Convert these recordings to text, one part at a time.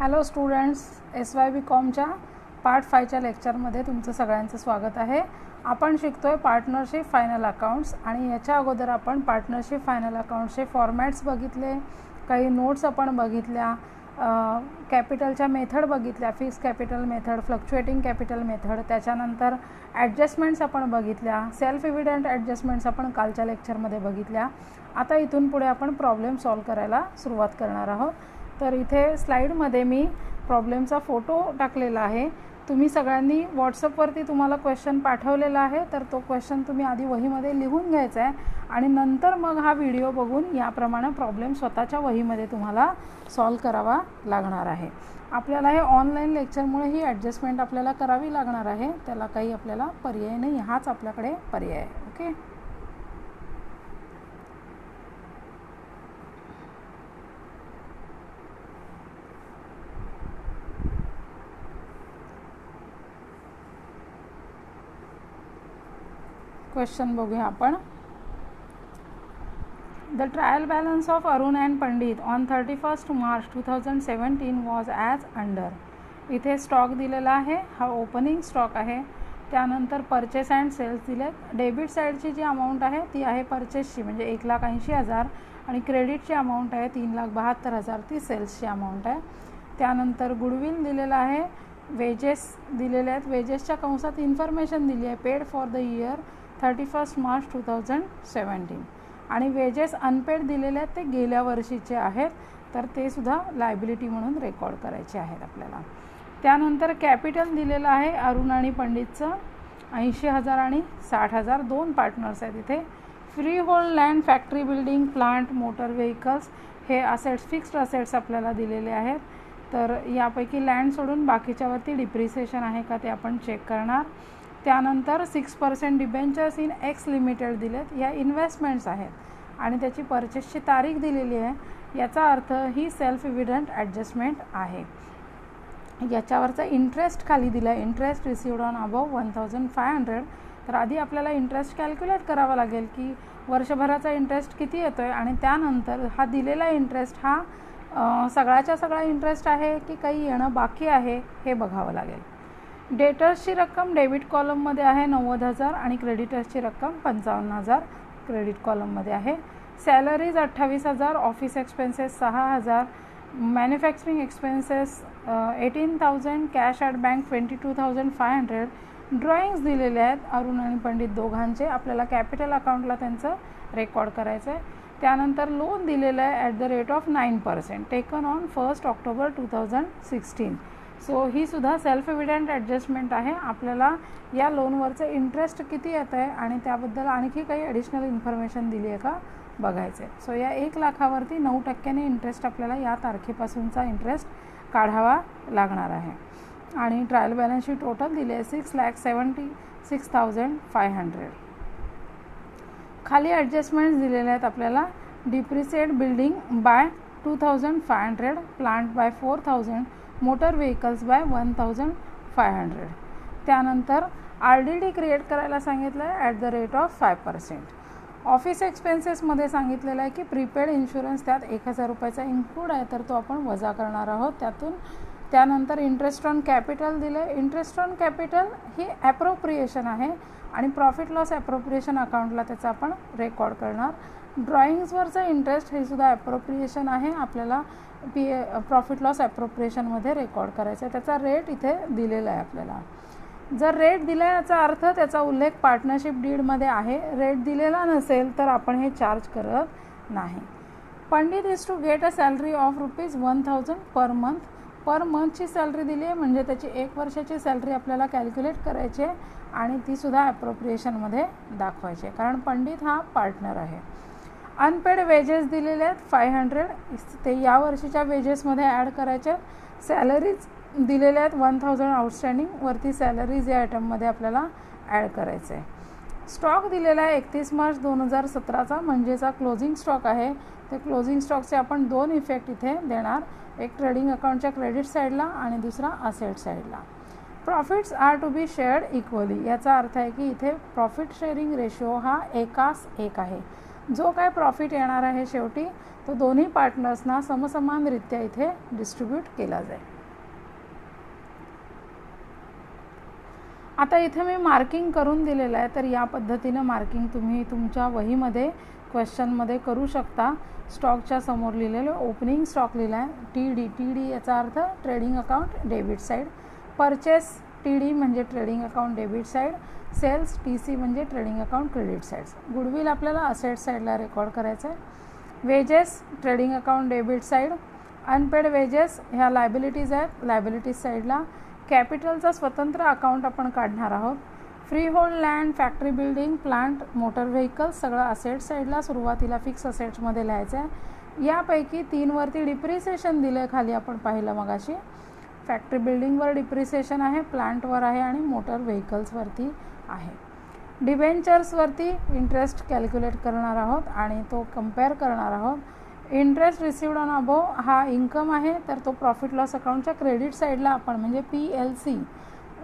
Hello students, SYBCOMच्या part 5च्या लेक्चरमध्ये तुमचं सगळ्यांचं स्वागत आहे. आपण शिकतोय पार्टनरशिप फायनल अकाउंट्स आणि याच्या अगोदर आपण पार्टनरशिप फायनल अकाउंट्सचे फॉर्मॅट्स बघितले, काही नोट्स आपण बघितल्या, कॅपिटलच्या मेथड बघितल्या, fix capital method, fluctuating capital method, त्याच्यानंतर ॲडजस्टमेंट्स आपण बघितल्या, सेल्फ इव्हिडंट ॲडजस्टमेंट्स आपण कालच्या लेक्चरमध्ये बघितल्या. आता इथून पुढे आपण प्रॉब्लेम सॉल्व करायला सुरुवात करणार आहोत. तर इथे स्लाईडमध्ये मी प्रॉब्लेमचा फोटो टाकलेला आहे. तुम्ही सगळ्यांनी व्हॉट्सअपवरती तुम्हाला क्वेश्चन पाठवलेला आहे, तर तो क्वेश्चन तुम्ही आधी वहीमध्ये लिहून घ्यायचा आहे आणि नंतर मग हा व्हिडिओ बघून याप्रमाणे प्रॉब्लेम स्वतःच्या वहीमध्ये तुम्हाला सॉल्व करावा लागणार आहे. आपल्याला हे ऑनलाईन लेक्चरमुळे ही ॲडजस्टमेंट आपल्याला करावी लागणार आहे, त्याला काही आपल्याला पर्याय नाही, हाच आपल्याकडे पर्याय आहे. ओके, क्वेश्चन बघूया आपण. The trial balance of Arun and Pandit on 31 March 2017 was as under. इथे स्टॉक दिलेला आहे, हा ओपनिंग स्टॉक आहे. त्यानंतर परचेस अँड सेल्स दिलेत. डेबिट साईडची जी अमाऊंट आहे ती आहे परचेसची, म्हणजे 1,80,000 आणि क्रेडिटची अमाऊंट आहे 3,72,000, ती सेल्सची अमाऊंट आहे. त्यानंतर गुडविल दिलेला आहे, वेजेस दिलेले आहेत, वेजेसच्या कंसात इन्फॉर्मेशन दिली आहे, paid for the year 31 March 2017, आणि वेजेस अनपेड दिलेले आहेत, ते गेल्या वर्षीचे आहेत, तर ते सुद्धा लायबिलिटी म्हणून रेकॉर्ड करायचे आहेत आपल्याला. त्यानंतर कॅपिटल दिलेलं आहे अरुण आणि पंडितचं 80,000 आणि 60,000, दोन पार्टनर्स आहेत इथे. Free hold land, factory building, plant, motor vehicles हे असेट्स, फिक्स्ड असेट्स आपल्याला दिलेले आहेत. तर यापैकी लँड सोडून बाकीच्यावरती डिप्रिसिएशन आहे का ते आपण चेक करणार. त्यानंतर 6% डिबेंचर्स इन एक्स लिमिटेड दिलेत, या इन्व्हेस्टमेंट्स आहेत आणि त्याची परचेसची तारीख दिलेली आहे. याचा अर्थ ही सेल्फ इव्हिडंट ॲडजस्टमेंट आहे. याच्यावरचा इंटरेस्ट खाली दिला आहे, इंटरेस्ट रिसिव्ड ऑन अबव 1,500. तर आधी आपल्याला इंटरेस्ट कॅल्क्युलेट करावा लागेल की वर्षभराचा इंटरेस्ट किती येतो आहे, आणि त्यानंतर हा दिलेला इंटरेस्ट हा सगळ्याच्या सगळा इंटरेस्ट आहे की काही येणं बाकी आहे हे बघावं लागेल. डेटर्सची रक्कम डेबिट कॉलममध्ये आहे 90,000 आणि क्रेडिटर्सची रक्कम 55,000 क्रेडिट कॉलममध्ये आहे. Salaries 28,000, office expenses 6,000, manufacturing expenses 18,000, cash at bank 22,500. Drawings दिलेले आहेत अरुण आणि पंडित दोघांचे, आपल्याला कॅपिटल अकाउंटला त्यांचं रेकॉर्ड करायचं आहे. त्यानंतर लोन दिलेलं आहे at the rate of 9%, taken on 1 October 2016. So ही सुद्धा सेल्फ इव्हिडंट ॲडजस्टमेंट आहे. आपल्याला या लोनवरचं इंटरेस्ट किती येतं आहे आणि त्याबद्दल आणखी काही ॲडिशनल इन्फॉर्मेशन दिली आहे का बघायचं आहे. सो या 1,00,000वरती 9% इंटरेस्ट आपल्याला या तारखेपासूनचा इंटरेस्ट काढावा लागणार आहे. आणि ट्रायल बॅलन्सची टोटल दिली आहे 6,76,500. खाली ॲडजस्टमेंट्स दिलेल्या आहेत आपल्याला. Depreciate building by 2,500, plant by 4,000, motor vehicles by 1,500. त्यानंतर RDD क्रिएट करायला सांगितलं आहे at the rate of 5%. Office एक्सपेन्सेसमध्ये सांगितलेलं आहे की प्रीपेड इन्शुरन्स त्यात 1,000 रुपयाचा इन्क्लूड आहे, तर तो आपण वजा करणार आहोत त्यातून. त्यानंतर इंटरेस्ट ऑन कॅपिटल दिलं आहे. इंटरेस्ट ऑन कॅपिटल ही ॲप्रोप्रिएशन आहे आणि प्रॉफिट लॉस ॲप्रोप्रिएशन अकाउंटला त्याचा आपण रेकॉर्ड करणार. ड्रॉइंग्सवरचं इंटरेस्ट हे सुद्धा ॲप्रोप्रिएशन आहे, आपल्याला प्रॉफिट लॉस ॲप्रोप्रिएशनमध्ये रेकॉर्ड करायचं आहे. त्याचा रेट इथे दिलेला आहे आपल्याला. जर रेट दिला याचा अर्थ त्याचा उल्लेख पार्टनरशिप डीडमध्ये आहे. रेट दिलेला नसेल तर आपण हे चार्ज करत नाही. Pandit is to get a salary of ₹1,000 per month. Per मंथची सॅलरी दिली आहे, म्हणजे त्याची 1 वर्षाची सॅलरी आपल्याला कॅल्क्युलेट करायची आहे आणि तीसुद्धा ॲप्रोप्रिएशनमध्ये दाखवायची आहे, कारण पंडित हा पार्टनर आहे. अनपेड वेजेस दिलेले आहेत 500, ते या वर्षीच्या वेजेसमध्ये ॲड करायचे. सॅलरीज दिलेल्या आहेत 1,000 आउटस्टँडिंग, वरती सॅलरीज या आयटममध्ये आपल्याला ॲड करायचं आहे. स्टॉक दिलेला आहे 31 मार्च 2017चा, म्हणजेचा क्लोजिंग स्टॉक आहे. ते क्लोजिंग स्टॉकचे आपण 2 इफेक्ट इथे देणार, एक ट्रेडिंग अकाउंटच्या क्रेडिट साईडला आणि दुसरा असेट साईडला. Profits are to be shared equally, याचा अर्थ आहे की इथे प्रॉफिट शेअरिंग रेशो हा 1:1 आहे. जो काय प्रॉफिट येणार आहे शेवटी तो दोन्ही पार्टनर्सना समसमानरित्या इथे डिस्ट्रीब्यूट केला जाईल. आता इथे मी मार्किंग करून दिलेलं आहे, तर या पद्धतीनं मार्किंग तुम्ही तुमच्या वहीमध्ये क्वेश्चनमध्ये करू शकता. स्टॉकच्या समोर लिहिलेलं ओपनिंग स्टॉक लिहिला आहे, टी डी याचा अर्थ trading account debit side, purchase T म्हणजे trading account debit side, sales T म्हणजे trading account credit side. Goodwill आपल्याला असेट साईडला रेकॉर्ड करायचं आहे. Wages trading account debit side, unpaid wages ह्या लायबिलिटीज आहेत लायबिलिटीज साईडला. कॅपिटलचा स्वतंत्र अकाउंट आपण काढणार आहोत. Freehold land, factory building, plant, motor vehicles सगळं असेट साईडला सुरुवातीला फिक्स असेट्समध्ये लिहायचं आहे. यापैकी 3वरती डिप्रिसिएशन दिलं आहे खाली आपण पाहिलं मगाशी. फॅक्टरी बिल्डिंगवर डिप्रिसिएशन आहे, प्लांटवर आहे आणि मोटर व्हेकल्सवरती आहे. डिबेंचर्सवरती इंटरेस्ट कॅल्क्युलेट करणार आहोत आणि तो कम्पेअर करणार आहोत. इंटरेस्ट रिसिव्ड ऑन अबोव हा इन्कम आहे, तर तो प्रॉफिट लॉस अकाउंटच्या क्रेडिट साईडला आपण म्हणजे PLC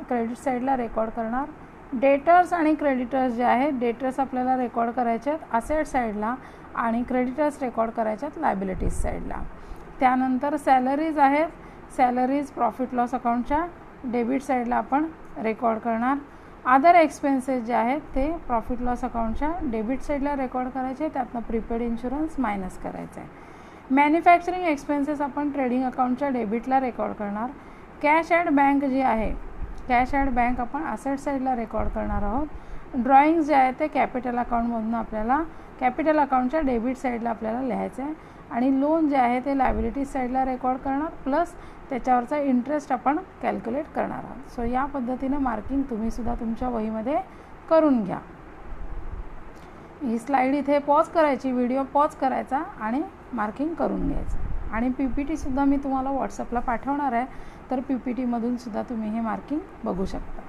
क्रेडिट साईडला रेकॉर्ड करणार. डेटर्स आणि क्रेडिटर्स जे आहेत, डेटर्स आपल्याला रेकॉर्ड करायचे आहेत असेट साईडला आणि क्रेडिटर्स रेकॉर्ड करायचे आहेत लायबिलिटीज साईडला. त्यानंतर सॅलरीज आहेत, सॅलरीज प्रॉफिट लॉस अकाउंटच्या डेबिट साईडला आपण रेकॉर्ड करणार. अदर एक्सपेन्सेस जे आहेत ते प्रॉफिट लॉस अकाउंटच्या डेबिट साईडला रेकॉर्ड करायचे, त्यातनं प्रीपेड इन्शुरन्स मायनस करायचं आहे. मॅन्युफॅक्चरिंग एक्सपेन्सेस आपण ट्रेडिंग अकाउंटच्या डेबिटला रेकॉर्ड करणार. कॅश ॲट बँक जी आहे, कॅश ॲट बँक आपण असेट साईडला रेकॉर्ड करणार आहोत. ड्रॉइंग्स जे आहे ते कॅपिटल अकाउंटमधून आपल्याला कॅपिटल अकाउंटच्या डेबिट साईडला आपल्याला लिहायचं आहे आणि लोन जे आहे ते लायबिलिटीज साईडला रेकॉर्ड करणार, प्लस त्याच्यावरचा इंटरेस्ट आपण कॅल्क्युलेट करणार आहोत. सो या पद्धतीनं मार्किंग तुम्हीसुद्धा तुमच्या वहीमध्ये करून घ्या. ही स्लाईड इथे पॉज करायची, व्हिडिओ पॉज करायचा आणि मार्किंग करून घ्यायचं. आणि PPTसुद्धा मी तुम्हाला व्हॉट्सअपला पाठवणार आहे, तर PPTमधूनसुद्धा तुम्ही हे मार्किंग बघू शकता.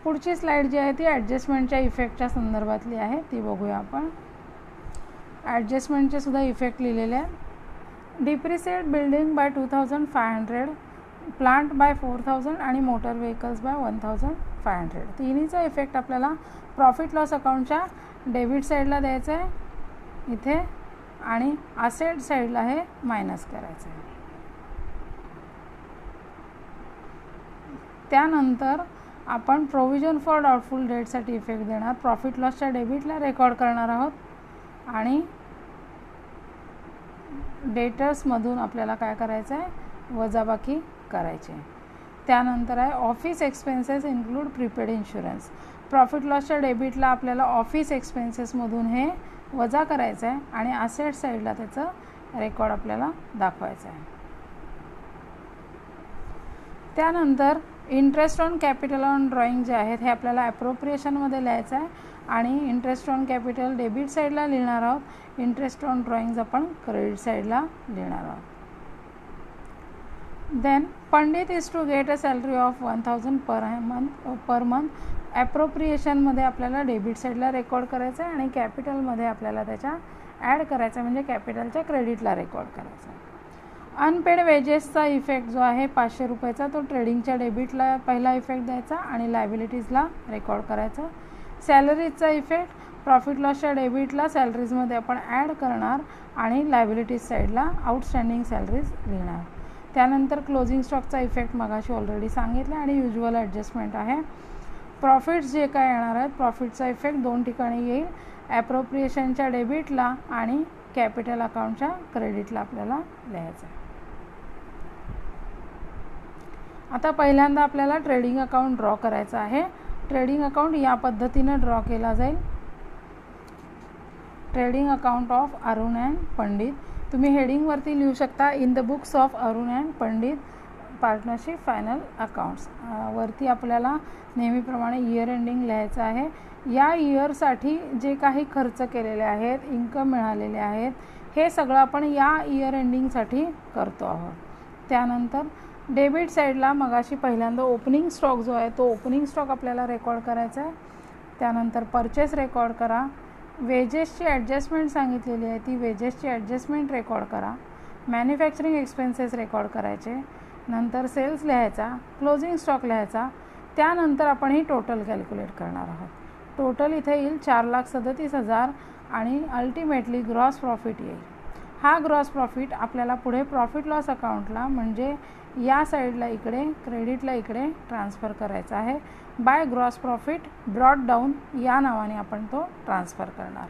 पुढची स्लाईड जी आहे ती ॲडजस्टमेंटच्या इफेक्टच्या संदर्भातली आहे, ती बघूया आपण. ॲडजस्टमेंटचे सुद्धा इफेक्ट लिहिलेले आहेत. Depreciate building bye 2500, plant by 4000 आणि मोटर व्हेकल्स बाय 1500. तिन्हीचा इफेक्ट आपल्याला प्रॉफिट लॉस अकाउंटच्या डेबिट साईडला द्यायचं आहे इथे आणि असेट साईडला हे मायनस करायचं आहे. त्यानंतर आपण प्रोव्हिजन फॉर डाऊटफुल डेटसाठी इफेक्ट देणार. प्रॉफिट लॉसच्या डेबिटला रेकॉर्ड करणार आहोत आणि डेटर्समधून आपल्याला काय करायचं आहे, वजाबाकी करायची आहे. त्यानंतर आहे office expenses include prepaid insurance. Profit लॉसच्या डेबिटला आपल्याला ऑफिस एक्सपेन्सेसमधून हे वजा करायचं आहे आणि असेट साईडला त्याचं रेकॉर्ड आपल्याला दाखवायचं आहे. त्यानंतर interest on capital on drawing जे आहेत हे आपल्याला ॲप्रोप्रिएशनमध्ये लिहायचं आहे आणि इंटरेस्ट ऑन कॅपिटल डेबिट साईडला लिहिणार आहोत. इंटरेस्ट ऑन ड्रॉइंग्ज आपण क्रेडिट साईडला लिहिणार आहोत. Then Pandit is to get a salary of 1000 per month. ॲप्रोप्रिएशनमध्ये आपल्याला डेबिट साईडला रेकॉर्ड करायचं आहे आणि कॅपिटलमध्ये आपल्याला त्याच्या ॲड करायचं आहे म्हणजे कॅपिटलच्या क्रेडिटला रेकॉर्ड करायचं आहे. अनपेड वेजेसचा इफेक्ट जो आहे 500 रुपयाचा, तो ट्रेडिंगच्या डेबिटला पहिला इफेक्ट द्यायचा आणि लायबिलिटीजला रेकॉर्ड करायचा. सॅलरीजचा इफेक्ट प्रॉफिट लॉसच्या डेबिटला सॅलरीजमध्ये आपण ॲड करणार आणि लायबिलिटीज साईडला आउटस्टँडिंग सॅलरीज लिहिणार. त्यानंतर क्लोजिंग स्टॉकचा इफेक्ट मगाशी ऑलरेडी सांगितलं आणि युज्युअल ॲडजस्टमेंट आहे. प्रॉफिट्स जे काय येणार आहेत, प्रॉफिटचा इफेक्ट 2 ठिकाणी येईल, ॲप्रोप्रिएशनच्या डेबिटला आणि कॅपिटल अकाउंटच्या क्रेडिटला आपल्याला लिहायचं आहे. आता पहिल्यांदा आपल्याला ट्रेडिंग अकाउंट ड्रॉ करायचं आहे. ट्रेडिंग अकाउंट या पद्धतीनं ड्रॉ केला जाईल. Trading account of Arun and Pandit. तुम्ही हेडिंगवरती लिहू शकता in the books of Arun and Pandit partnership final accounts. वरती आपल्याला नेहमीप्रमाणे इयर एंडिंग लिहायचं आहे. या इयरसाठी जे काही खर्च केलेले आहेत, इन्कम मिळालेले आहेत, हे सगळं आपण या इयर एंडिंगसाठी करतो आहोत. त्यानंतर डेबिट साईडला मगाशी पहिल्यांदा ओपनिंग स्टॉक जो आहे तो ओपनिंग स्टॉक आपल्याला रेकॉर्ड करायचा आहे. त्यानंतर परचेस रेकॉर्ड करा. वेजेसची ॲडजस्टमेंट सांगितलेली आहे, ती वेजेसची ॲडजस्टमेंट रेकॉर्ड करा. मॅन्युफॅक्चरिंग एक्सपेन्सेस रेकॉर्ड करायचे. नंतर सेल्स लिहायचा, क्लोजिंग स्टॉक लिहायचा. त्यानंतर आपण ही टोटल कॅल्क्युलेट करणार आहोत. टोटल इथे येईल 4,37,000 आणि अल्टिमेटली ग्रॉस प्रॉफिट येईल. हा ग्रॉस प्रॉफिट आपल्याला पुढे प्रॉफिट लॉस अकाउंटला म्हणजे या साईडला इकडे क्रेडिटला इकडे ट्रान्सफर करायचा आहे. By gross profit brought down या नावाने आपण तो ट्रान्सफर करणार.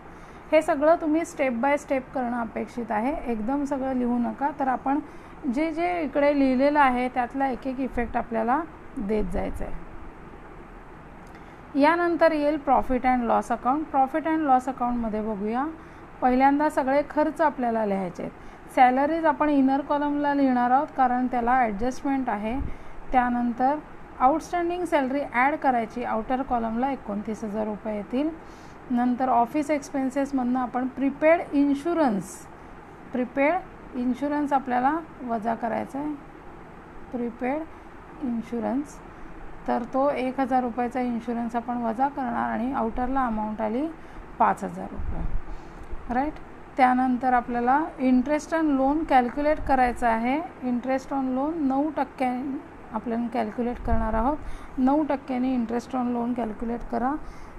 हे सगळं तुम्ही स्टेप बाय स्टेप करणं अपेक्षित आहे, एकदम सगळं लिहू नका. तर आपण जे जे इकडे लिहिलेलं आहे त्यातला एक एक इफेक्ट आपल्याला देत जायचं आहे. यानंतर येईल profit and loss account. Profit and loss अकाउंटमध्ये बघूया, पहिल्यांदा सगळे खर्च आपल्याला लिहायचे आहेत. सॅलरीज आपण इनर कॉलमला लिहिणार आहोत कारण त्याला ॲडजस्टमेंट आहे. त्यानंतर आउटस्टँडिंग सॅलरी ॲड करायची, आउटर कॉलमला 29,000 रुपये येतील. नंतर ऑफिस एक्सपेन्सेसमधनं आपण प्रिपेड इन्शुरन्स आपल्याला वजा करायचा आहे. प्रिपेड इन्शुरन्स, तर तो 1,000 रुपयाचा इन्शुरन्स आपण वजा करणार आणि आउटरला अमाऊंट आली 5,000 रुपये, राईट. त्यानंतर आपल्याला इंटरेस्ट ऑन लोन कॅल्क्युलेट करायचं आहे. इंटरेस्ट ऑन लोन 9% आपल्याला कॅल्क्युलेट करणार आहोत. 9% इंटरेस्ट ऑन लोन कॅल्क्युलेट करा.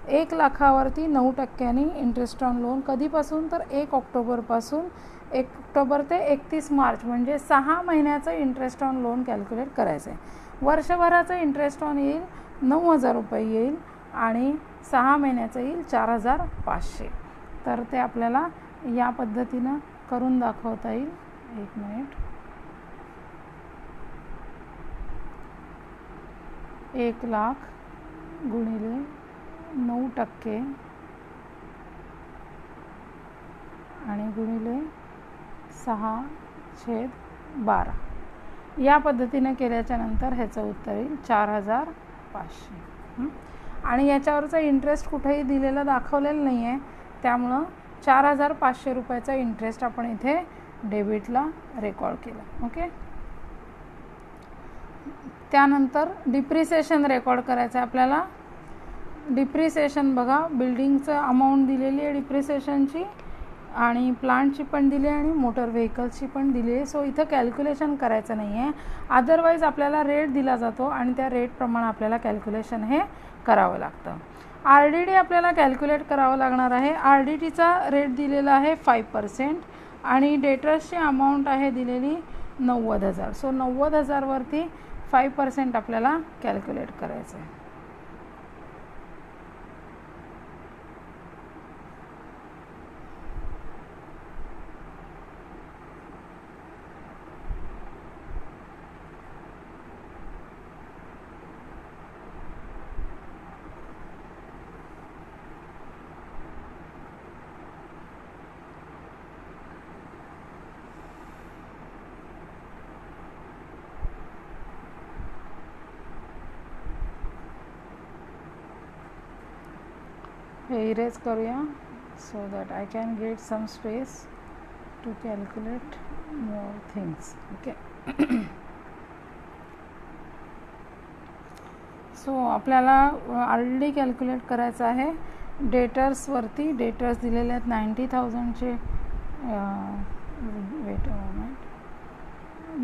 1 लाखावरती 9% इंटरेस्ट ऑन लोन कधीपासून, तर 1 ऑक्टोबरपासून 1 ऑक्टोबर ते 31 मार्च म्हणजे 6 महिन्याचं इंटरेस्ट ऑन लोन कॅल्क्युलेट करायचं आहे. वर्षभराचं इंटरेस्ट ऑन येईल 9,000 रुपये येईल आणि 6 महिन्याचं येईल 4,500. तर ते आपल्याला या पद्धतीनं करून दाखवता येईल. 1 मिनिट. 1 लाख गुणिले 9% आणि गुणिले 6/12 या पद्धतीने केल्याच्या नंतर ह्याचं उत्तर येईल 4,500. आणि याच्यावरचा इंटरेस्ट कुठेही दिलेला दाखवलेलं नाही आहे, त्यामुळं 4,500 रुपयाचा इंटरेस्ट आपण इथे डेबिटला रेकॉर्ड केला. ओके. त्यानंतर डिप्रिसिएशन रेकॉर्ड करायचं आहे आपल्याला. डिप्रिसिएशन बघा, बिल्डिंगचं अमाऊंट दिलेली आहे डिप्रिसिएशनची आणि प्लांटची पण दिली आहे आणि मोटर व्हेकल्सची पण दिली आहे. सो इथं कॅल्क्युलेशन करायचं नाही आहे, अदरवाईज आपल्याला रेट दिला जातो आणि त्या रेटप्रमाणे आपल्याला कॅल्क्युलेशन हे करावं लागतं. RDD आपल्याला कॅल्क्युलेट करावं लागणार आहे. RDTचा रेट दिलेला आहे 5% आणि डेटर्सची अमाऊंट आहे दिलेली 90,000. सो 90,000 वरती 5% आपल्याला कॅल्क्युलेट करायचं आहे. हे इरेज करूया so that I can get some space to calculate more things. Okay. So आपल्याला RDD कॅल्क्युलेट करायचं आहे. डेटर्सवरती डेटर्स दिलेले आहेत 90,000चे. Wait a moment.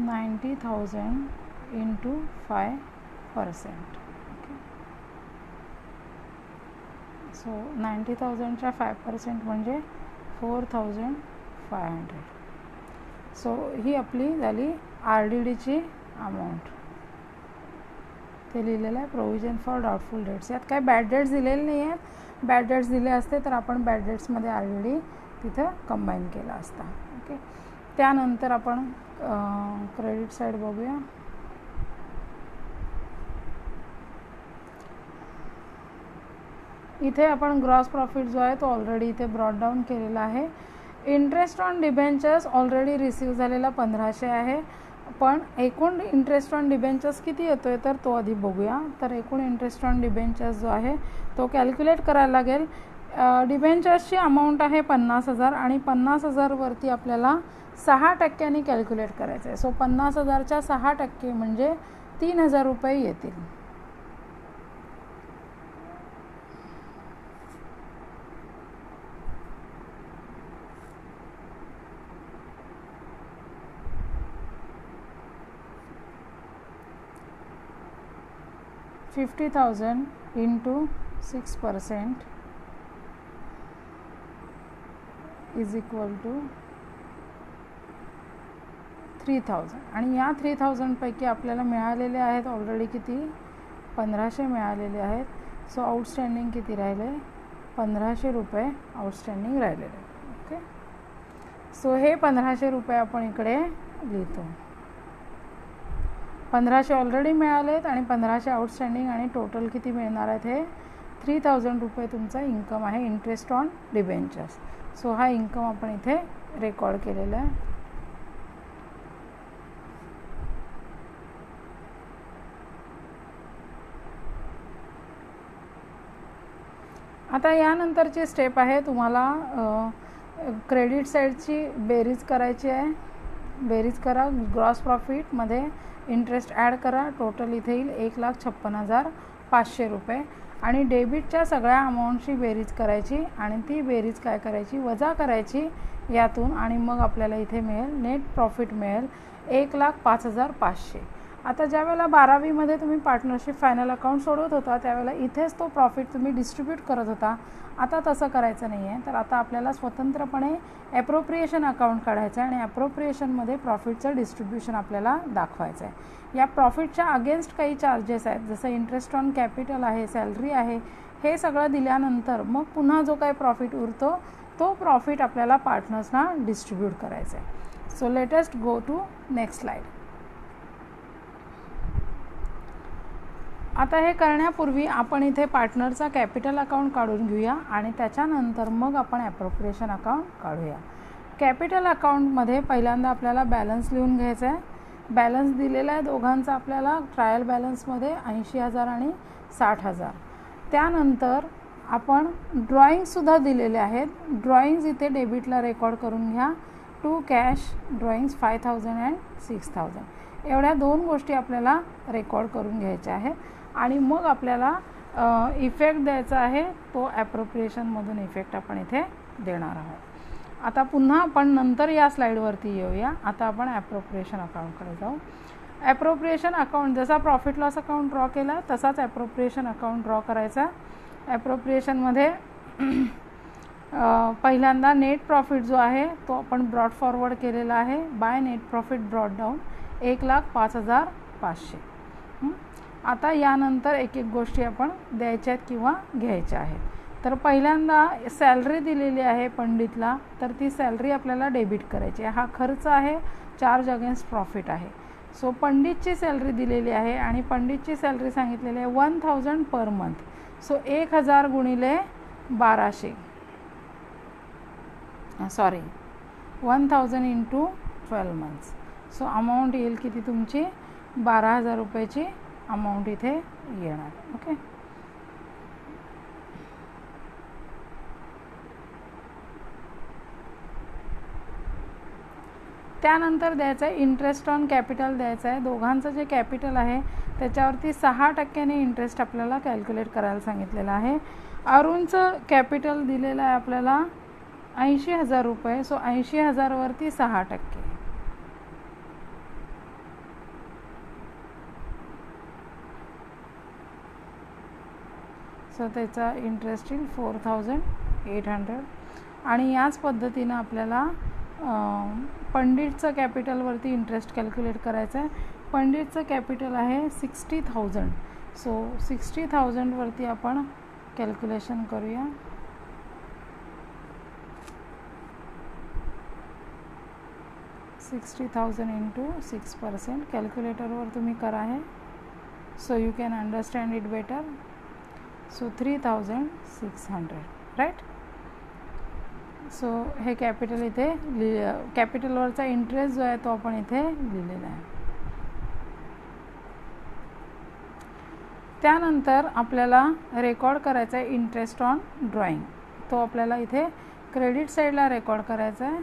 90,000 into 5%. So 90,000च्या 5% म्हणजे 4,500. सो ही आपली झाली RDDची अमाऊंट. ते लिहिलेलं आहे प्रोव्हिजन फॉर डाऊटफुल डेट्स. यात काय बॅड डेट्स दिलेले नाही आहेत. बॅड डेट्स दिले असते तर आपण बॅड डेट्समध्ये RDD तिथं कंबाईन केला असता. ओके. त्यानंतर आपण क्रेडिट साईड बघूया. इथे आपण ग्रॉस प्रॉफिट जो आहे तो ऑलरेडी इथे ब्रॉट डाऊन केलेला आहे. Interest on debentures already receive झालेला 1,500 आहे, पण एकूण इंटरेस्ट ऑन डिबेंचर्स किती येतो आहे तर तो आधी बघूया. तर एकूण इंटरेस्ट ऑन डिबेंचर्स जो आहे तो कॅल्क्युलेट करायला लागेल. डिबेंचर्सची अमाऊंट आहे 50,000 आणि 50,000 वरती आपल्याला 6% कॅल्क्युलेट करायचं आहे. सो 50,000च्या 6% म्हणजे 3,000 रुपये येतील. $50,000 into 6% is equal to 3000 आणि या 3000 पैकी आपल्याला मिळालेले आहेत ऑलरेडी किती 1500 मिळालेले आहेत. सो आउटस्टँडिंग किती राहिले 1500 रुपये आउटस्टँडिंग राहिलेले. ओके, सो हे 1500 रुपये आपण इकडे लिहितो. 1500 ऑलरेडी मिळालेत आणि 1500 आउटस्टँडिंग आणि टोटल किती मिळणार आहेत हे 3000 रुपये तुमचा इन्कम आहे इंटरेस्ट ऑन डिबेंचर्स. सो हा इन्कम आपण इथे रेकॉर्ड केलेला आहे. आता यानंतरची स्टेप आहे तुम्हाला क्रेडिट साईडची बेरीज करायची आहे. बेरीज करा, ग्रॉस प्रॉफिटमध्ये इंटरेस्ट ॲड करा, टोटल इथे येईल 1,56,500 रुपये आणि डेबिटच्या सगळ्या अमाऊंटची बेरीज करायची आणि ती बेरीज काय करायची वजा करायची यातून आणि मग आपल्याला इथे मिळेल नेट प्रॉफिट मिळेल 1,05,500. आता ज्या वेळेला 12वीमध्ये तुम्ही पार्टनरशिप फायनल अकाउंट सोडवत होता त्यावेळेला इथेच तो प्रॉफिट तुम्ही डिस्ट्रीब्यूट करत होता. आता तसं करायचं नाही आहे. तर आता आपल्याला स्वतंत्रपणे ॲप्रोप्रिएशन अकाउंट काढायचं आहे आणि ॲप्रोप्रिएशनमध्ये प्रॉफिटचं डिस्ट्रीब्युशन आपल्याला दाखवायचं आहे. या प्रॉफिटच्या अगेन्स्ट काही चार्जेस आहेत जसं इंटरेस्ट ऑन कॅपिटल आहे, सॅलरी आहे, हे सगळं दिल्यानंतर मग पुन्हा जो काही प्रॉफिट उरतो तो प्रॉफिट आपल्याला पार्टनर्सना डिस्ट्रीब्यूट करायचा आहे. So let's go to next slide. आता हे करण्यापूर्वी आपण इथे पार्टनरचा कॅपिटल अकाउंट काढून घेऊया आणि त्याच्यानंतर मग आपण ॲप्रोप्रिएशन अकाउंट काढूया. कॅपिटल अकाउंटमध्ये पहिल्यांदा आपल्याला बॅलन्स लिहून घ्यायचा आहे. बॅलन्स दिलेला आहे दोघांचा आपल्याला ट्रायल बॅलन्समध्ये 80,000 आणि 60,000. त्यानंतर आपण ड्रॉइंगसुद्धा दिलेले आहेत. ड्रॉइंग्ज इथे डेबिटला रेकॉर्ड करून घ्या. To cash drawings 5,000 and 6,000. एवढ्या दोन गोष्टी आपल्याला रेकॉर्ड करून घ्यायच्या आहेत आणि मग आपल्याला इफेक्ट द्यायचा आहे तो ॲप्रोप्रिएशनमधून इफेक्ट आपण इथे देणार आहोत. आता पुन्हा आपण नंतर या स्लाईडवरती येऊया. आता आपण ॲप्रोप्रिएशन अकाउंटकडे जाऊ. ॲप्रोप्रिएशन अकाउंट जसा प्रॉफिट लॉस अकाउंट ड्रॉ केला तसाच ॲप्रोप्रिएशन अकाउंट ड्रॉ करायचा. ॲप्रोप्रिएशनमध्ये पहिल्यांदा नेट प्रॉफिट जो आहे तो आपण ब्रॉड फॉरवर्ड केलेला आहे by net profit brought down 1,05,500. आता यानंतर एक एक गोष्टी आपण द्यायच्या आहेत किंवा घ्यायच्या आहेत. तर पहिल्यांदा सॅलरी दिलेली आहे पंडितला तर ती सॅलरी आपल्याला डेबिट करायची आहे. हा खर्च आहे, चार्ज अगेन्स्ट प्रॉफिट आहे. सो पंडितची सॅलरी दिलेली आहे आणि पंडितची सॅलरी सांगितलेली आहे 1,000 पर मंथ. सो 1,000 गुणिले 1200 sorry 1,000 into 12 months. So amount येईल किती तुमची 12,000 रुपयाची अमाऊंट इथे येणार. ओके, त्यानंतर द्यायचं आहे इंटरेस्ट ऑन कॅपिटल द्यायचं आहे. दोघांचं जे कॅपिटल आहे त्याच्यावरती 6% इंटरेस्ट आपल्याला कॅल्क्युलेट करायला सांगितलेलं आहे. अरुणचं कॅपिटल दिलेलं आहे आपल्याला 80,000 रुपये. सो 80,000 वरती 6%. सो त्याचा इंटरेस्ट येईल 4,800 आणि याच पद्धतीनं आपल्याला पंडितचं कॅपिटलवरती इंटरेस्ट कॅल्क्युलेट करायचं आहे. पंडितचं कॅपिटल आहे 60,000. सो 60,000 वरती आपण कॅल्क्युलेशन करूया. $60,000 इंटू 6%. कॅल्क्युलेटरवर तुम्ही करा आहे so you can understand it better. So 3,600 right. So हे कॅपिटल इथे कॅपिटलवरचा इंटरेस्ट जो आहे तो आपण इथे लिहिलेला आहे. त्यानंतर आपल्याला रेकॉर्ड करायचा आहे इंटरेस्ट ऑन ड्रॉइंग. तो आपल्याला इथे क्रेडिट साईडला रेकॉर्ड करायचा आहे.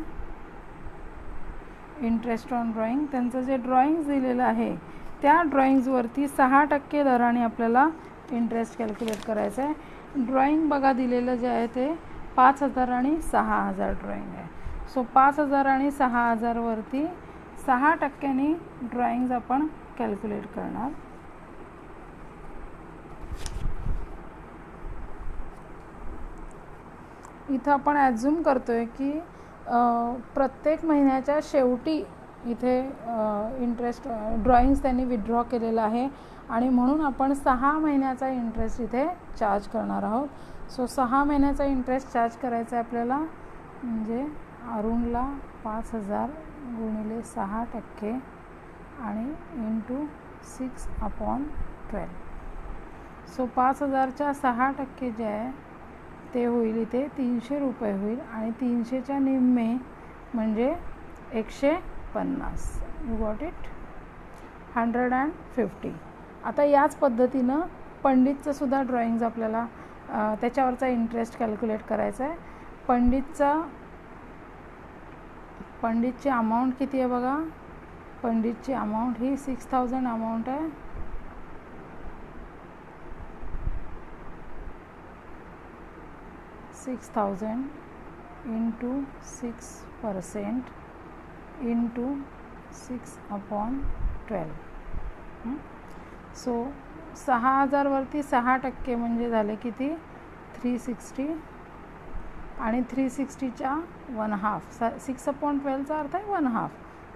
इंटरेस्ट ऑन ड्रॉइंग त्यांचं जे ड्रॉइंग्स दिलेलं आहे त्या ड्रॉइंग्सवरती 6% दराने आपल्याला इंटरेस्ट कॅल्क्युलेट करायचं आहे. ड्रॉइंग बघा दिलेलं जे आहे ते 5,000 आणि 6,000 ड्रॉइंग आहे. सो 5,000 आणि 6,000 वरती 6% ड्रॉइंग्स आपण कॅल्क्युलेट करणार. इथं आपण ॲझ्युम करतोय की प्रत्येक महिन्याच्या शेवटी इथे इंटरेस्ट ड्रॉइंग्स त्यांनी विथड्रॉ केलेलं आहे आणि म्हणून आपण 6 महिन्याचा इंटरेस्ट इथे चार्ज करणार आहोत. सो 6 महिन्याचा इंटरेस्ट चार्ज करायचा आहे आपल्याला, म्हणजे अरुणला 5,000 गुणिले 6% आणि इंटू 6/12. सो 5,000च्या 6% जे आहे ते होईल इथे 300 रुपये होईल आणि 300च्या निम्मे म्हणजे 150. You got it, 150. आता याच पद्धतीनं पंडितचं सुद्धा ड्रॉइंग्ज आपल्याला त्याच्यावरचा इंटरेस्ट कॅल्क्युलेट करायचा आहे. पंडितची अमाऊंट किती आहे बघा. पंडितची अमाऊंट ही 6,000 अमाऊंट आहे. $6,000 इंटू 6% इंटू 6/12. सो 6,000 वरती 6% म्हणजे झाले किती 360 आणि 360च्या 1/2. 6/12चा अर्थ आहे 1/2.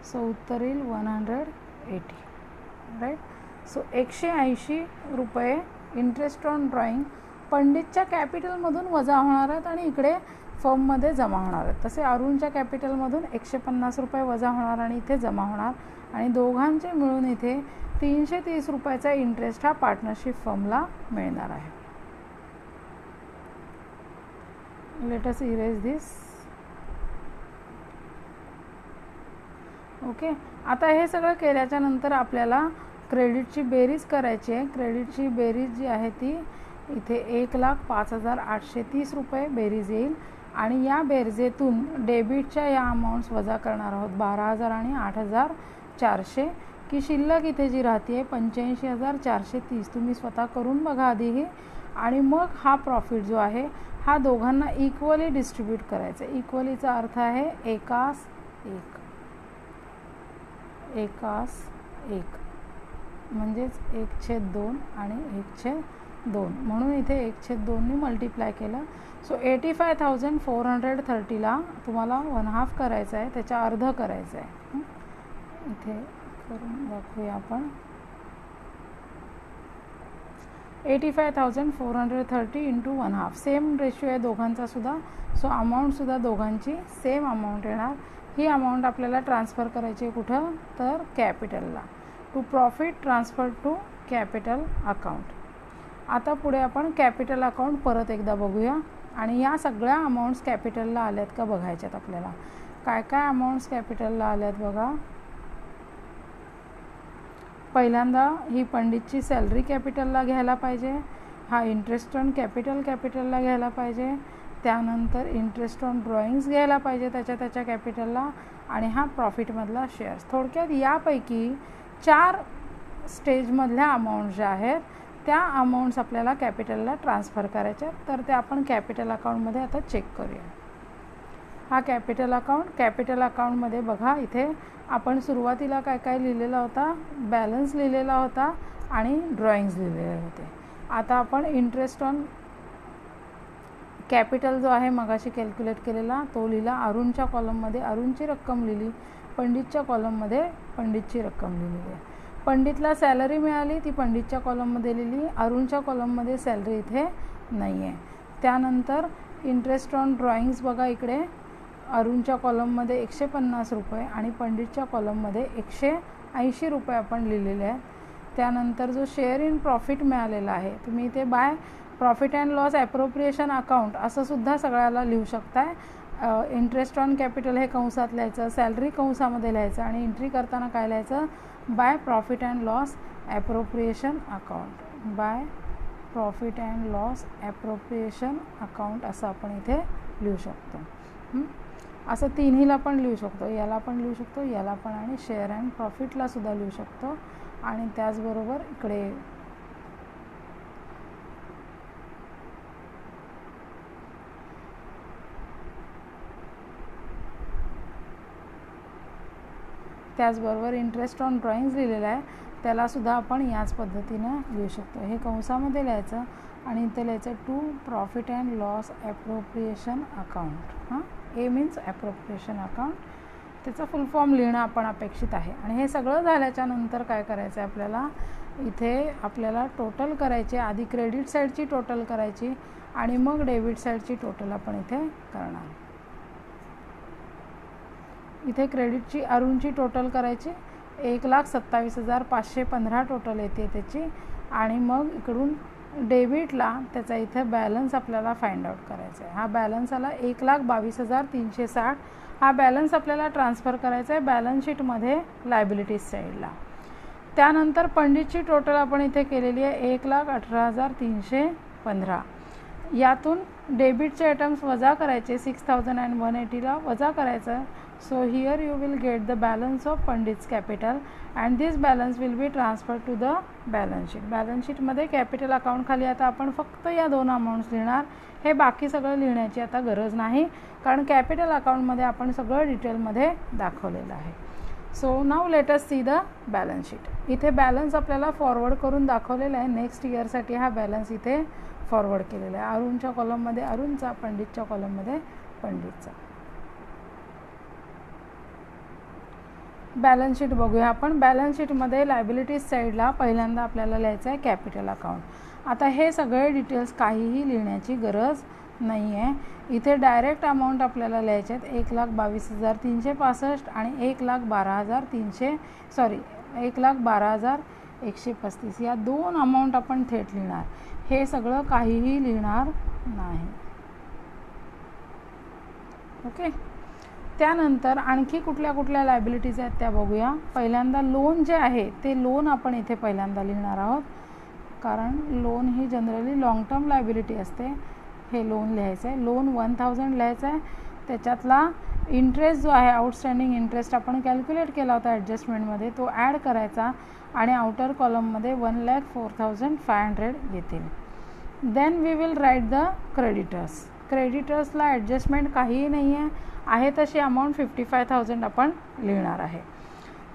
सो उत्तर येईल 180. राईट. सो 180 रुपये इंटरेस्ट ऑन ड्रॉइंग पंडितच्या कॅपिटलमधून वजा होणार आहेत आणि इकडे फर्ममध्ये जमा होणार आहेत. तसे अरुणच्या कॅपिटलमधून 150 रुपये वजा होणार आणि इथे जमा होणार आणि दोघांचे मिळून इथे 330 रुपयाचा इंटरेस्ट हा पार्टनरशिप फर्मला मिळणार आहे. लेट अस इरेज दिस. ओके. आता हे सगळं केल्याच्या नंतर आपल्याला क्रेडिटची बेरीज करायची आहे. क्रेडिटची बेरीज जी आहे ती इथे 1,05,830 रुपये बेरीज येईल आणि या बेरजेतून डेबिटच्या या अमाऊंट्स वजा करणार आहोत 12,000 आणि 8,400 की शिल्लक इथे जी राहते 85,430. तुम्ही स्वतः करून बघा आधीही आणि मग हा प्रॉफिट जो आहे हा दोघांना इक्वली डिस्ट्रीब्यूट करायचा. इक्वलीचा अर्थ आहे एकास एक म्हणजेच 1/2 आणि 1/2 म्हणून इथे 1/2 मल्टिप्लाय केलं. सो 85,430ला तुम्हाला 1/2 करायचं आहे, त्याच्या अर्ध करायचं आहे. इथे करून दाखवूया आपण. 85,430 इंटू 1/2 सेम रेशिओ आहे दोघांचा सुद्धा. सो अमाऊंटसुद्धा दोघांची सेम अमाऊंट येणार. ही अमाऊंट आपल्याला ट्रान्सफर करायची आहे कुठं तर कॅपिटलला. To profit transfer to capital account. आता पुढे आपण कॅपिटल अकाउंट परत एकदा बघूया आणि या सगळ्या अमाऊंट्स कॅपिटलला आल्यात का बघायच्यात आपल्याला. काय काय अमाऊंट्स कॅपिटलला आल्यात बघा. पहिल्यांदा ही पंडितची सॅलरी कॅपिटलला घ्यायला पाहिजे. हा इंटरेस्ट ऑन कॅपिटलला घ्यायला पाहिजे. त्यानंतर इंटरेस्ट ऑन ड्रॉइंग्स घ्यायला पाहिजे त्याच्या कॅपिटलला आणि हा प्रॉफिटमधला शेअर्स. थोडक्यात यापैकी 4 स्टेजमधल्या अमाऊंट ज्या आहेत त्या अमाऊंट्स आपल्याला कॅपिटलला ट्रान्सफर करायच्या. तर ते आपण कॅपिटल अकाउंटमध्ये आता चेक करूया. हा कॅपिटल अकाउंटमध्ये बघा इथे आपण सुरुवातीला काय काय लिहिलेला होता. बॅलन्स लिहिलेला होता आणि ड्रॉइंग्स लिहिलेले होते. आता आपण इंटरेस्ट ऑन कॅपिटल जो आहे मगाशी कॅल्क्युलेट केलेला तो लिहिला. अरुणच्या कॉलममध्ये अरुणची रक्कम लिहिली. पंडितच्या कॉलममध्ये पंडितची रक्कम लिहिलेली आहे. पंडितला सॅलरी मिळाली ती पंडितच्या कॉलममध्ये लिहिली. अरुणच्या कॉलममध्ये सॅलरी इथे नाही आहे. त्यानंतर इंटरेस्ट ऑन ड्रॉइंग्स बघा इकडे अरुणच्या कॉलममध्ये 150 रुपये आणि पंडितच्या कॉलममध्ये 180 रुपये आपण लिहिलेले आहेत. त्यानंतर जो शेअर इन प्रॉफिट मिळालेला आहे तुम्ही इथे by profit and loss appropriation account असं सुद्धा सगळ्याला लिहू शकताय. इंटरेस्ट ऑन कॅपिटल हे कंसात लिहायचं, सॅलरी कंसामध्ये लिहायचं आणि एंट्री करताना काय लिहायचं by profit and loss appropriation account. By profit and loss appropriation account असं आपण इथे लिहू शकतो. असं तिन्हीला पण लिहू शकतो, याला पण लिहू शकतो, याला पण आणि शेअर अँड प्रॉफिटला सुद्धा लिहू शकतो. आणि त्याचबरोबर इकडे इंटरेस्ट ऑन ड्रॉइंग्स लिहिलेलं आहे त्यालासुद्धा आपण याच पद्धतीनं लिहू शकतो. हे कंसामध्ये लिहायचं आणि इथे लिहायचं to profit and loss appropriation account. A means appropriation account त्याचा फुल फॉर्म लिहिणं आपण अपेक्षित आहे. आणि हे सगळं झाल्याच्या नंतर काय करायचं आहे आपल्याला, इथे आपल्याला टोटल करायची, आधी क्रेडिट साईडची टोटल करायची आणि मग डेबिट साईडची टोटल आपण इथे करणार. इथे क्रेडिटची अरुणची टोटल करायची, 1,27,515 टोटल येते त्याची. आणि मग इकडून डेबिटला त्याचा इथे बॅलन्स आपल्याला फाइंड आउट करायचा आहे. हा बॅलन्स आला 1,22,360. हा बॅलन्स आपल्याला ट्रान्सफर करायचा आहे बॅलन्स शीटमध्ये लायबिलिटीज साईडला. त्यानंतर पंडितची टोटल आपण इथे केलेली आहे 1,18,315. यातून डेबिटचे आयटम्स वजा करायचे, 6,180ला वजा करायचं. So here you will get the balance of Pandit's capital and this balance will be transfer to the balance sheet. Balance शीटमध्ये कॅपिटल अकाउंट खाली आता आपण फक्त या 2 अमाऊंट्स लिहिणार. हे बाकी सगळं लिहिण्याची आता गरज नाही, कारण कॅपिटल अकाउंटमध्ये आपण सगळं डिटेलमध्ये दाखवलेलं आहे. So now let us see the balance sheet. इथे बॅलन्स आपल्याला फॉरवर्ड करून दाखवलेला आहे. नेक्स्ट इयरसाठी हा बॅलन्स इथे फॉरवर्ड केलेला आहे. अरुणच्या कॉलममध्ये अरुणचा, पंडितच्या कॉलममध्ये पंडितचा. बॅलन्स शीट बघूया आपण. बॅलन्स शीटमध्ये लायबिलिटीज साईडला पहिल्यांदा आपल्याला लिहायचं आहे कॅपिटल अकाउंट. आता हे सगळे डिटेल्स काहीही लिहिण्याची गरज नाही आहे. इथे डायरेक्ट अमाऊंट आपल्याला लिहायचे आहेत 1,22,365 आणि 1,12,135. या 2 अमाऊंट आपण थेट लिहिणार. हे सगळं काहीही लिहिणार नाही. ओके. त्यानंतर आणखी कुठल्या कुठल्या लायबिलिटीज आहेत त्या बघूया. पहिल्यांदा लोन जे आहे ते लोन आपण इथे पहिल्यांदा लिहिणार आहोत, कारण लोन ही जनरली लॉंग टर्म लायबिलिटी असते. हे लोन लिहायचं आहे. लोन 1,000 लिहायचं आहे. त्याच्यातला इंटरेस्ट जो आहे, आउटस्टँडिंग इंटरेस्ट आपण कॅल्क्युलेट केला होता ॲडजस्टमेंटमध्ये, तो ॲड करायचा आणि आउटर कॉलममध्ये 1,04,500 येतील. Then we will write the creditors. क्रेडिटर्सला ॲडजस्टमेंट काहीही नाही आहे तशी अमाऊंट 55,000 आपण लिहिणार आहे.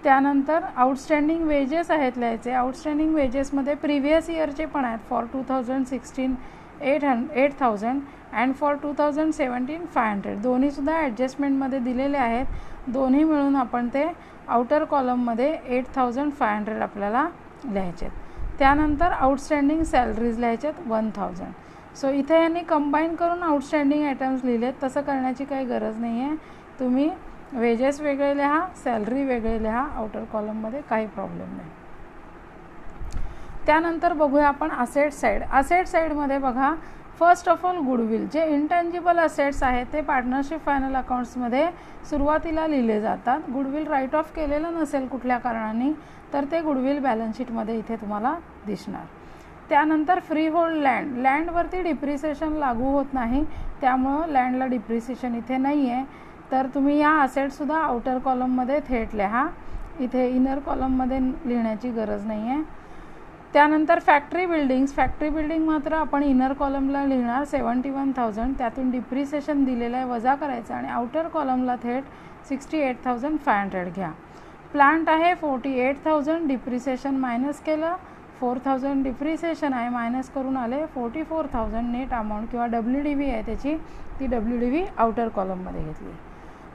त्यानंतर आउटस्टँडिंग वेजेस आहेत लिहायचे. आउटस्टँडिंग वेजेसमध्ये प्रिव्हियस इयरचे पण आहेत. For 2016 8,000 and for 2017 500. दोन्हीसुद्धा ॲडजस्टमेंटमध्ये दिलेले आहेत. दोन्ही मिळून आपण ते आउटर कॉलममध्ये 8,500 आपल्याला लिहायचे आहेत. त्यानंतर आउटस्टँडिंग सॅलरीज लिहायचे आहेत 1,000. सो इथे यांनी कंबाईन करून आउटस्टँडिंग आयटम्स लिहिलेत. तसं करण्याची काही गरज नाही आहे. तुम्ही वेजेस वेगळे लिहा, सॅलरी वेगळे लिहा आउटर कॉलममध्ये, काही प्रॉब्लेम नाही. त्यानंतर बघूया आपण असेट साईड. असेट साईडमध्ये बघा, फर्स्ट ऑफ ऑल गुडविल. जे इंटँजिबल असेट्स आहेत ते पार्टनरशिप फायनल अकाउंट्समध्ये सुरुवातीला लिहिले जातात. गुडविल राईट ऑफ केलेलं नसेल कुठल्या कारणाने तर ते गुडविल बॅलन्स शीटमध्ये इथे तुम्हाला दिसणार. त्यानंतर फ्री होल्ड लँड. लँडवरती डिप्रिसिएशन लागू होत नाही, त्यामुळं लँडला डिप्रिसिएशन इथे नाही आहे. तर तुम्ही या असेटसुद्धा आउटर कॉलममध्ये थेट लिहा. इथे इनर कॉलममध्ये लिहिण्याची गरज नाही आहे. त्यानंतर फॅक्टरी बिल्डिंग्स. फॅक्टरी बिल्डिंग मात्र आपण इनर कॉलमला लिहिणार 71,000. त्यातून डिप्रिसिएशन दिलेलं आहे, वजा करायचं आणि आउटर कॉलमला थेट 68,500 घ्या. प्लांट आहे 48,000. डिप्रिसिएशन मायनस केलं, 4,000 डिप्रिसिएशन आहे, मायनस करून आले 44,000 नेट अमाऊंट किंवा WDV आहे त्याची, ती WDV आउटर कॉलममध्ये घेतली.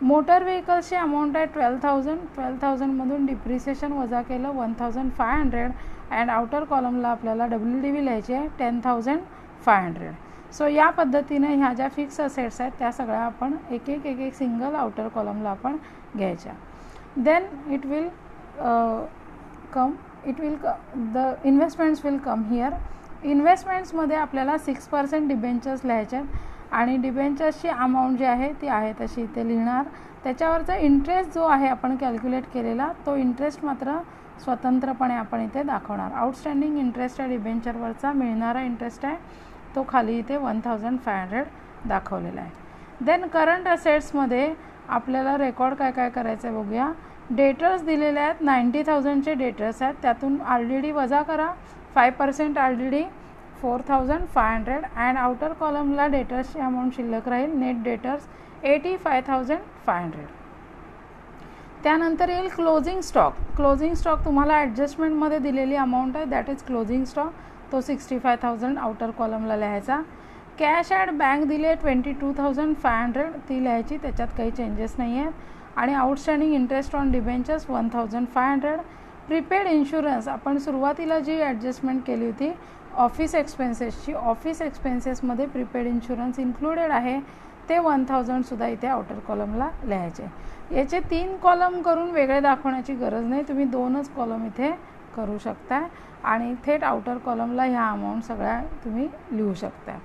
मोटर व्हेकल्सची अमाऊंट आहे 12,000. 12,000मधून डिप्रिसिएशन वजा केलं 1,500 अँड आउटर कॉलमला आपल्याला WDV लिहायची आहे 10,500. सो या पद्धतीने ह्या ज्या फिक्स असेट्स आहेत त्या सगळ्या आपण एक एक सिंगल आउटर कॉलमला आपण घ्यायच्या. Then it will the investments will come here. इन्व्हेस्टमेंट्समध्ये आपल्याला 6% डिबेंचर्स लिहायचे आहेत आणि डिबेंचर्सची अमाऊंट जी आहे ती आहे तशी इथे लिहिणार. त्याच्यावरचा इंटरेस्ट जो आहे आपण कॅल्क्युलेट केलेला तो इंटरेस्ट मात्र स्वतंत्रपणे आपण इथे दाखवणार. आउटस्टँडिंग इंटरेस्ट आहे डिबेंचरवरचा, मिळणारा इंटरेस्ट आहे तो खाली इथे 1,500 दाखवलेला आहे. देन करंट असेट्समध्ये आपल्याला रेकॉर्ड काय काय करायचं आहे बघूया. डेटर्स दिलेले आहेत 90,000चे डेटर्स आहेत, त्यातून RDD वजा करा 5% RDD 4,500 अँड आउटर कॉलमला डेटर्सची अमाऊंट शिल्लक राहील. Net debtors 85,500. त्यानंतर येईल क्लोजिंग स्टॉक. क्लोजिंग स्टॉक तुम्हाला ॲडजस्टमेंटमध्ये दिलेली अमाऊंट आहे, दॅट इज क्लोजिंग स्टॉक, तो 65,000 आउटर कॉलमला लिहायचा. कॅश ॲट बँक दिले 22,500, ती लिहायची, त्याच्यात काही चेंजेस नाही आहेत. आणि outstanding interest on debentures 1500. Prepaid insurance आपण सुरुवातीला जी ॲडजस्टमेंट केली होती ऑफिस एक्सपेन्सेसची, ऑफिस एक्सपेन्सेसमध्ये प्रीपेड इन्शुरन्स इन्क्लुडेड आहे, ते 1000सुद्धा इथे आउटर कॉलमला लिहायचे. याचे 3 कॉलम करून वेगळे दाखवण्याची गरज नाही, तुम्ही 2च कॉलम इथे करू शकता आणि थेट आउटर कॉलमला ह्या अमाऊंट सगळ्या तुम्ही लिहू शकता.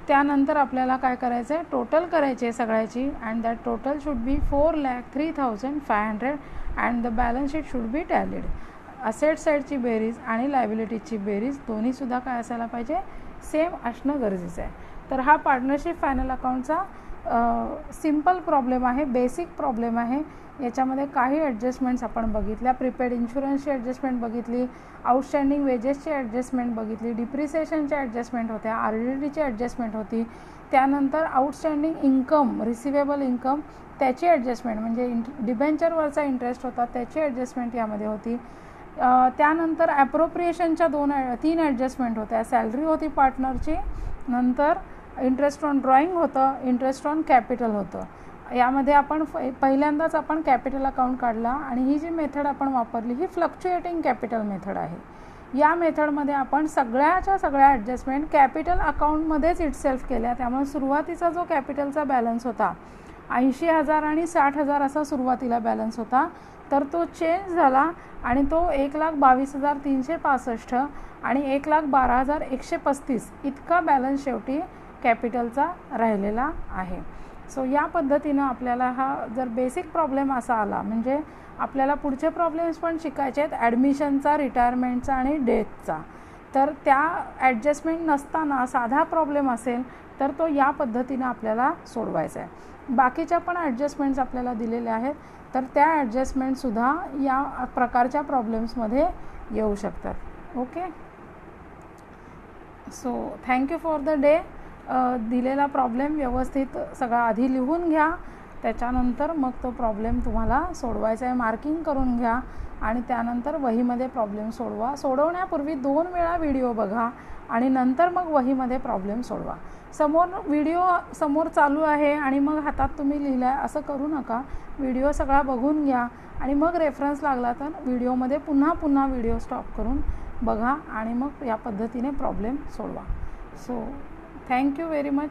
त्यानंतर आपल्याला काय करायचं आहे, टोटल करायची आहे सगळ्याची, and that total should be 4,03,500 and the balance sheet should be tallied. Asset साईडची बेरीज आणि लायबिलिटीजची बेरीज दोन्हीसुद्धा काय असायला पाहिजे, सेम असणं गरजेचं आहे. तर हा पार्टनरशिप फायनल अकाउंटचा सिम्पल प्रॉब्लेम आहे, बेसिक प्रॉब्लेम आहे. याच्यामध्ये काही ॲडजस्टमेंट्स आपण बघितल्या, प्रीपेड इन्शुरन्सची ॲडजस्टमेंट बघितली, आउटस्टँडिंग वेजेसची ॲडजस्टमेंट बघितली, डिप्रिसिएशनची ॲडजस्टमेंट होत्या, RDDची ॲडजस्टमेंट होती. त्यानंतर आउटस्टँडिंग इन्कम, रिसिवेबल इन्कम त्याची ॲडजस्टमेंट म्हणजे डिबेंचरवरचा इंटरेस्ट होता त्याची ॲडजस्टमेंट यामध्ये होती. त्यानंतर ॲप्रोप्रिएशनच्या 3 ॲडजस्टमेंट होत्या, सॅलरी होती पार्टनरची, नंतर इंटरेस्ट ऑन ड्रॉईंग होतं, इंटरेस्ट ऑन कॅपिटल होतं. यामध्ये आपण पहिल्यांदाच आपण कॅपिटल अकाउंट काढला आणि ही जी मेथड आपण वापरली ही फ्लक्च्युएटिंग कॅपिटल मेथड आहे. या मेथडमध्ये आपण सगळ्याच्या सगळ्या ॲडजस्टमेंट कॅपिटल अकाउंटमध्येच इटसेल्फ केल्या. त्यामुळे सुरुवातीचा जो कॅपिटलचा बॅलन्स होता 80,000 आणि 60,000 असा सुरुवातीला बॅलन्स होता, तर तो चेंज झाला आणि तो 1,22,365 आणि 1,12,135 इतका बॅलन्स शेवटी कॅपिटलचा राहिलेला आहे. सो या पद्धतीनं आपल्याला हा जर बेसिक प्रॉब्लेम असा आला, म्हणजे आपल्याला पुढचे प्रॉब्लेम्स पण शिकायचे आहेत ॲडमिशनचा, रिटायरमेंटचा आणि डेथचा, तर त्या ॲडजस्टमेंट नसताना साधा प्रॉब्लेम असेल तर तो या पद्धतीनं आपल्याला सोडवायचा आहे. बाकीच्या पण ॲडजस्टमेंट्स आपल्याला दिलेल्या आहेत, तर त्या ॲडजस्टमेंटसुद्धा या प्रकारच्या प्रॉब्लेम्समध्ये येऊ शकतात. Okay, so thank you for the day. दिलेला प्रॉब्लेम व्यवस्थित सगळा आधी लिहून घ्या, त्याच्यानंतर मग तो प्रॉब्लेम तुम्हाला सोडवायचा आहे, मार्किंग करून घ्या आणि त्यानंतर वहीमध्ये प्रॉब्लेम सोडवा. सोडवण्यापूर्वी 2 वेळा व्हिडिओ बघा आणि नंतर मग वहीमध्ये प्रॉब्लेम सोडवा. व्हिडिओ समोर चालू आहे आणि मग हातात तुम्ही लिहिला आहे असं करू नका. व्हिडिओ सगळा बघून घ्या आणि मग रेफरन्स लागला तर व्हिडिओमध्ये पुन्हा व्हिडिओ स्टॉप करून बघा आणि मग या पद्धतीने प्रॉब्लेम सोडवा. So thank you very much.